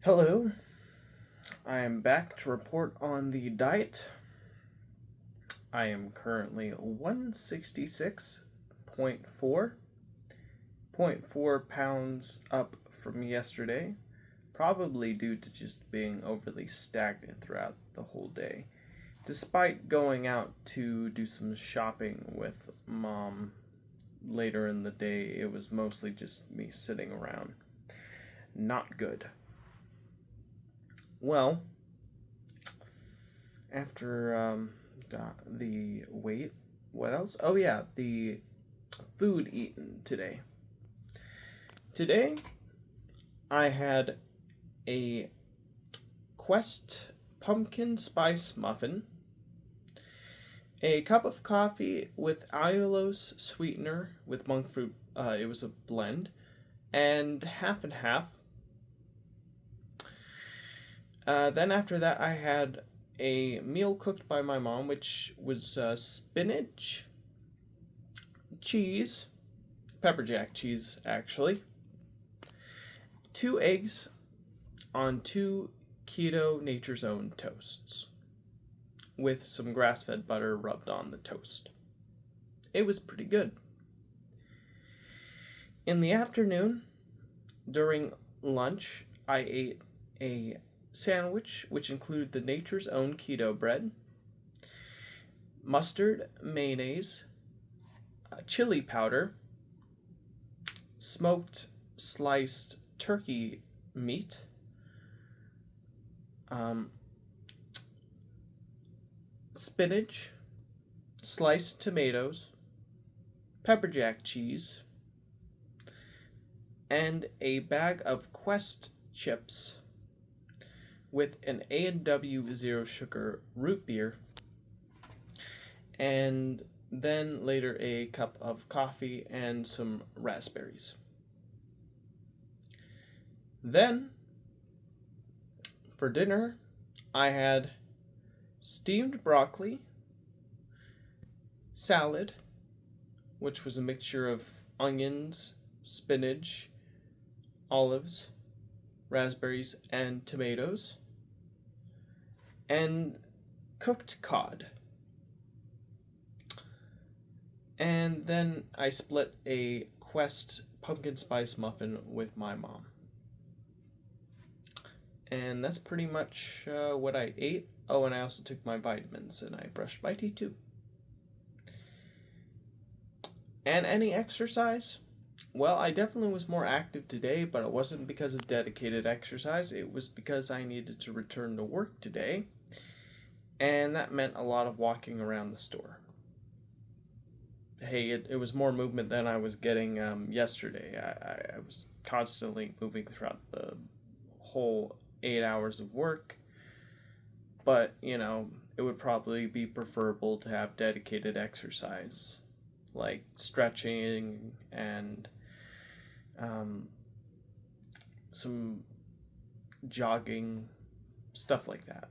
Hello, I am back to report on the diet. I am currently 166.4, point 4 pounds up from yesterday, probably due to just being overly stagnant throughout the whole day. Despite going out to do some shopping with mom later in the day, it was mostly just me sitting around. Not good. Well, after the weight, what else? Oh, yeah, the food eaten today. Today, I had a Quest pumpkin spice muffin, a cup of coffee with allulose sweetener with monk fruit. It was a blend, and half and half. Then after that, I had a meal cooked by my mom, which was spinach, cheese, pepper jack cheese, actually, 2 eggs on 2 keto Nature's Own toasts with some grass fed butter rubbed on the toast. It was pretty good. In the afternoon, during lunch, I ate a sandwich which included the Nature's Own keto bread, mustard, mayonnaise, chili powder, smoked sliced turkey meat, um, spinach, sliced tomatoes, pepper jack cheese, and a bag of Quest chips with an A&W Zero Sugar root beer, and then later a cup of coffee and some raspberries. Then, for dinner, I had steamed broccoli, salad, which was a mixture of onions, spinach, olives, raspberries, and tomatoes, and cooked cod. And then I split a Quest pumpkin spice muffin with my mom. And that's pretty much what I ate. Oh, and I also took my vitamins and I brushed my teeth too. And any exercise? Well, I definitely was more active today, but it wasn't because of dedicated exercise. It was because I needed to return to work today. And that meant a lot of walking around the store. Hey, it was more movement than I was getting yesterday. I was constantly moving throughout the whole 8 hours of work. But, it would probably be preferable to have dedicated exercise, like stretching and some jogging, stuff like that.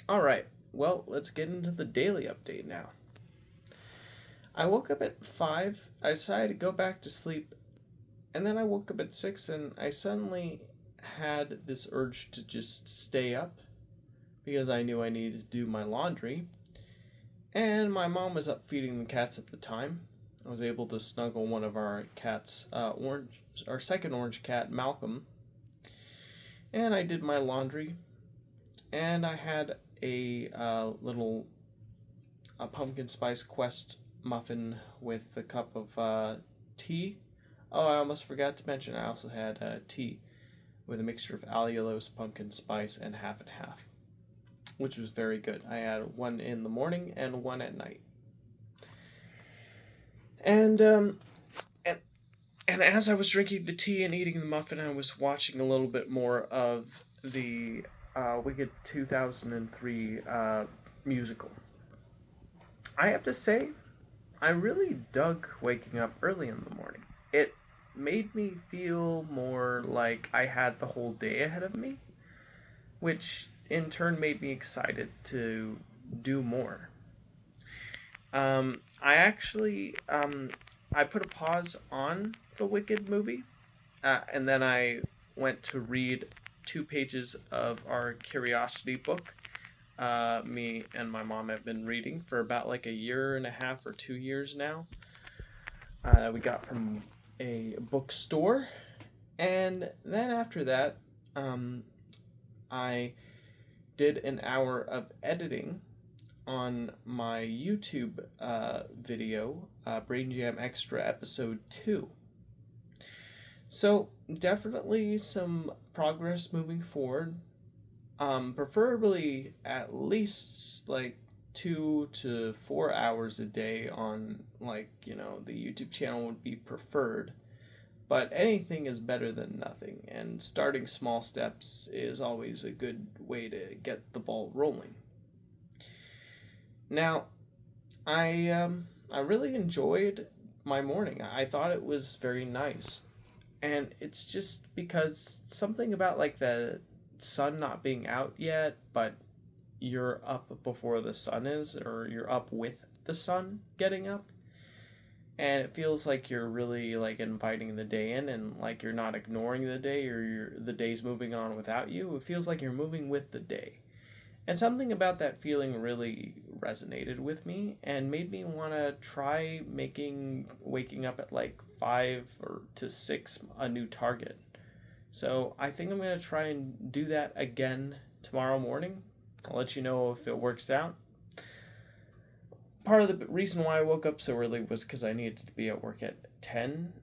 Alright, well, let's get into the daily update now. I woke up at 5, I decided to go back to sleep, and then I woke up at 6 and I suddenly had this urge to just stay up because I knew I needed to do my laundry. And my mom was up feeding the cats at the time. I was able to snuggle one of our cats, our second orange cat, Malcolm. And I did my laundry. And I had a little pumpkin spice Quest muffin with a cup of tea. Oh, I almost forgot to mention I also had tea with a mixture of allulose, pumpkin spice, and half and half, which was very good. I had one in the morning and one at night. And and as I was drinking the tea and eating the muffin, I was watching a little bit more of the Wicked 2003 musical. I have to say, I really dug waking up early in the morning. It made me feel more like I had the whole day ahead of me, which in turn made me excited to do more. I actually I put a pause on the Wicked movie, and then I went to read 2 pages of our curiosity book. Me and my mom have been reading for about like a year and a half or 2 years now. We got from a bookstore. And then after that, I did an hour of editing on my YouTube video, Brain Jam Extra Episode 2. So, definitely some progress moving forward. Preferably at least like 2 to 4 hours a day on, like, the YouTube channel would be preferred. But anything is better than nothing, and starting small steps is always a good way to get the ball rolling. Now, I really enjoyed my morning. I thought it was very nice. And it's just because something about like the sun not being out yet, but you're up before the sun is, or you're up with the sun getting up. And it feels like you're really like inviting the day in, and like you're not ignoring the day, or the day's moving on without you. It feels like you're moving with the day. And something about that feeling really resonated with me and made me want to try waking up at like 5 or to 6 a new target. So I think I'm going to try and do that again tomorrow morning. I'll let you know if it works out. Part of the reason why I woke up so early was because I needed to be at work at 10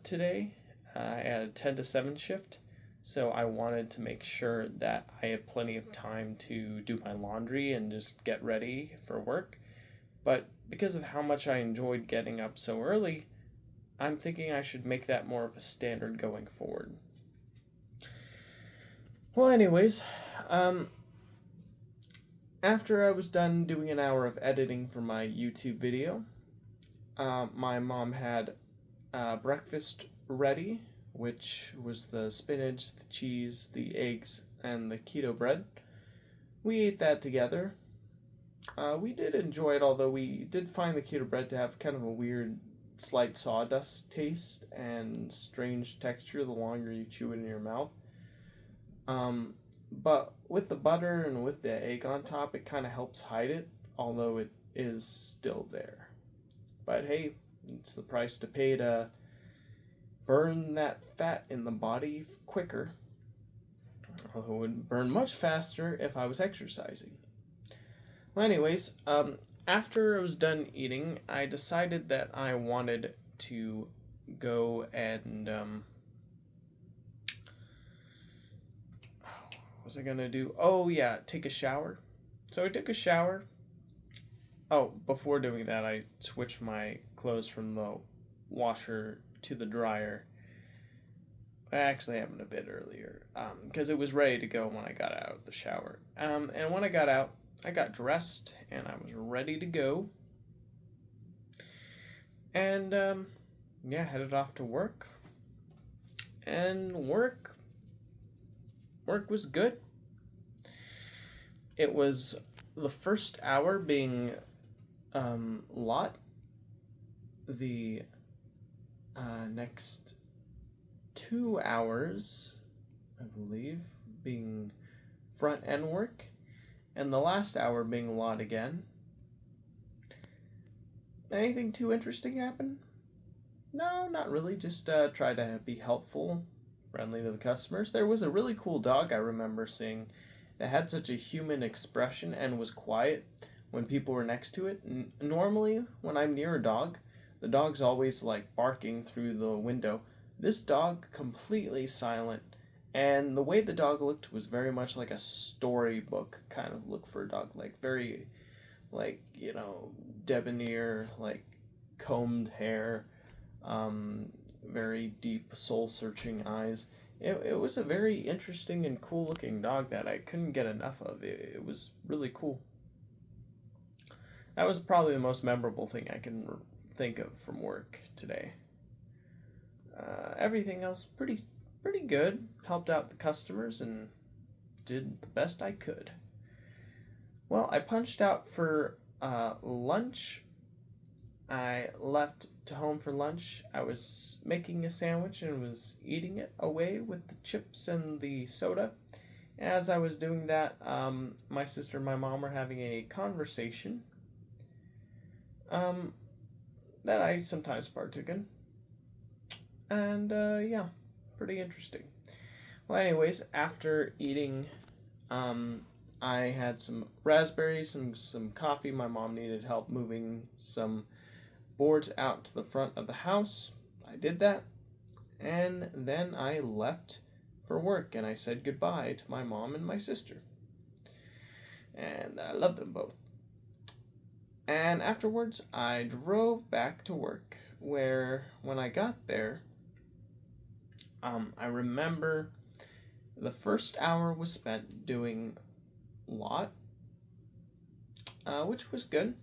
today. I had a 10 to 7 shift. So I wanted to make sure that I had plenty of time to do my laundry and just get ready for work. But because of how much I enjoyed getting up so early, I'm thinking I should make that more of a standard going forward. Well, anyways, after I was done doing an hour of editing for my YouTube video, my mom had breakfast ready, which was the spinach, the cheese, the eggs, and the keto bread. We ate that together. We did enjoy it, although we did find the keto bread to have kind of a weird, slight sawdust taste and strange texture the longer you chew it in your mouth. But with the butter and with the egg on top, it kind of helps hide it, although it is still there. But hey, it's the price to pay to burn that fat in the body quicker. Although it would burn much faster if I was exercising. Well, anyways, after I was done eating, I decided that I wanted to go and what was I gonna do? Oh yeah, take a shower. So I took a shower. Oh, before doing that, I switched my clothes from the washer to the dryer. I actually happened a bit earlier, because it was ready to go when I got out of the shower. And when I got out, I got dressed and I was ready to go. And yeah, headed off to work. And work was good. It was the first hour being lot. The next 2 hours, I believe, being front end work, and the last hour being lot again. Anything too interesting happen? No, not really. Just try to be helpful, friendly to the customers. There was a really cool dog I remember seeing that had such a human expression and was quiet when people were next to it. Normally, when I'm near a dog, the dog's always like barking through the window. This dog, completely silent, and the way the dog looked was very much like a storybook kind of look for a dog, like very, like, debonair, like combed hair, very deep soul-searching eyes. It was a very interesting and cool-looking dog that I couldn't get enough of. It was really cool. That was probably the most memorable thing I can think of from work today. Everything else pretty good. Helped out the customers and did the best I could. Well, I punched out for lunch I left to home for lunch. I was making a sandwich and was eating it away with the chips and the soda. As I was doing that, my sister and my mom were having a conversation um, that I sometimes partook in. And yeah, pretty interesting. Well, anyways, after eating, um, I had some raspberries, some coffee. My mom needed help moving some boards out to the front of the house. I did that, and then I left for work, and I said goodbye to my mom and my sister. And I love them both. And afterwards, I drove back to work, where when I got there, I remember the first hour was spent doing lot, which was good.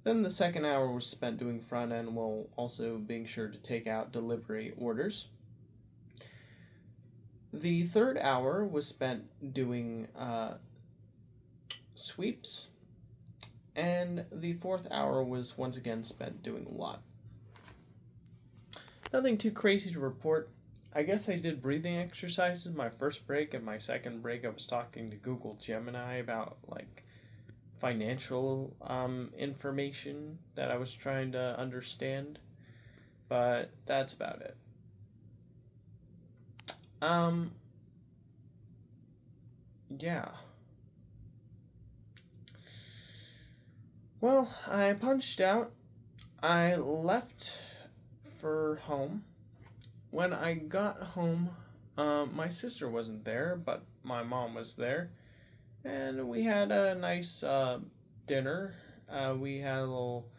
Then the second hour was spent doing front end while also being sure to take out delivery orders. The third hour was spent doing sweeps, and the fourth hour was once again spent doing lot. Nothing too crazy to report. I guess I did breathing exercises my first break, and my second break I was talking to Google Gemini about like financial information that I was trying to understand, but that's about it. Yeah. Well, I punched out. I left for home. When I got home, my sister wasn't there, but my mom was there, and we had a nice dinner. We had a little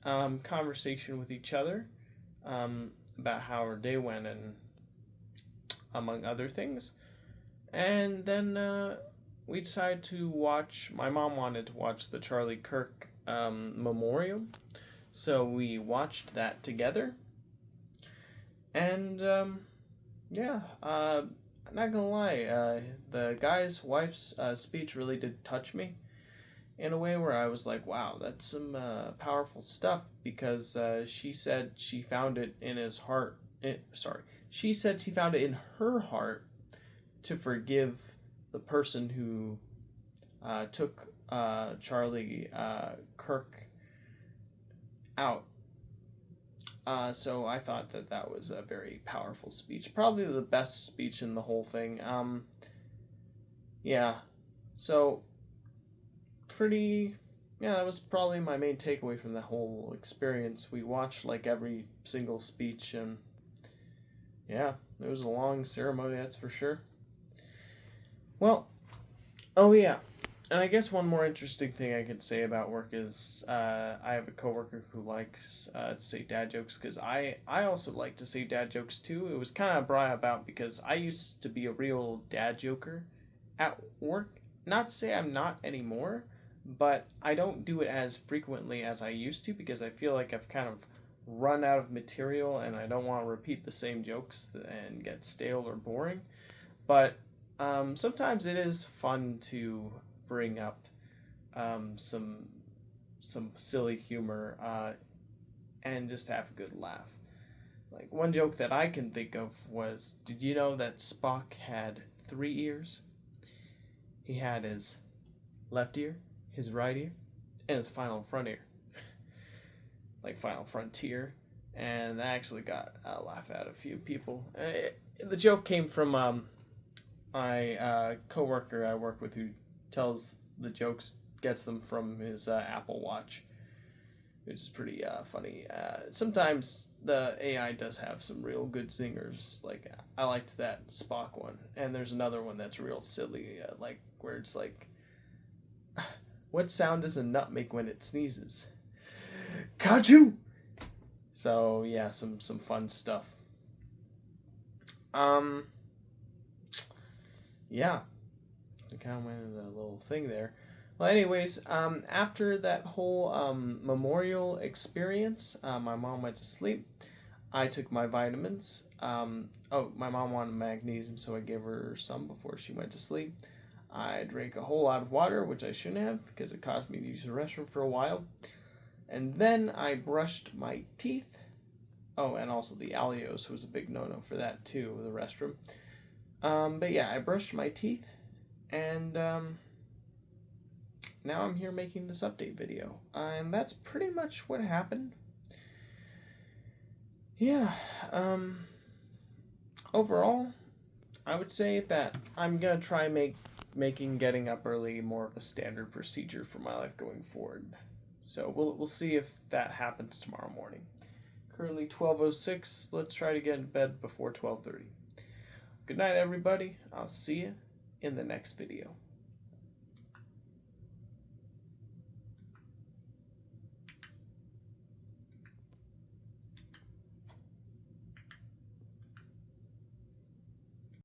conversation with each other about how our day went, and among other things. And then we decided to watch. My mom wanted to watch the Charlie Kirk memorial, so we watched that together. And yeah, not gonna lie, the guy's wife's speech really did touch me in a way where I was like, wow, that's some powerful stuff, because she said she found it in his heart. She said she found it in her heart to forgive the person who took Charlie Kirk out. So I thought that that was a very powerful speech. Probably the best speech in the whole thing. Yeah. So, pretty. Yeah, that was probably my main takeaway from the whole experience. We watched like every single speech, and yeah, it was a long ceremony, that's for sure. Well, oh yeah, and I guess one more interesting thing I could say about work is I have a coworker who likes to say dad jokes, because I also like to say dad jokes too. It was kind of brought about because I used to be a real dad joker at work. Not to say I'm not anymore, but I don't do it as frequently as I used to, because I feel like I've kind of run out of material and I don't want to repeat the same jokes and get stale or boring. But sometimes it is fun to bring up some silly humor and just have a good laugh. Like one joke that I can think of was, did you know that Spock had 3 ears? He had his left ear, his right ear, and his final front ear. Like Final Frontier. And that actually got a laugh out of a few people. The joke came from my coworker I work with, who tells the jokes, gets them from his Apple Watch, which is pretty funny. Sometimes the AI does have some real good singers. Like I liked that Spock one, and there's another one that's real silly, like where it's like, what sound does a nut make when it sneezes? Kaju. So yeah, some fun stuff. Yeah, I kind of went into a little thing there. Well, anyways, after that whole memorial experience, my mom went to sleep. I took my vitamins. My mom wanted magnesium, so I gave her some before she went to sleep. I drank a whole lot of water, which I shouldn't have, because it caused me to use the restroom for a while. And then I brushed my teeth. Oh, and also the Alios was a big no-no for that too, the restroom. But yeah, I brushed my teeth, and now I'm here making this update video. And that's pretty much what happened. Yeah, overall, I would say that I'm gonna try making getting up early more of a standard procedure for my life going forward. So we'll see if that happens tomorrow morning. Currently 12:06. Let's try to get in bed before 12:30. Good night, everybody. I'll see you in the next video.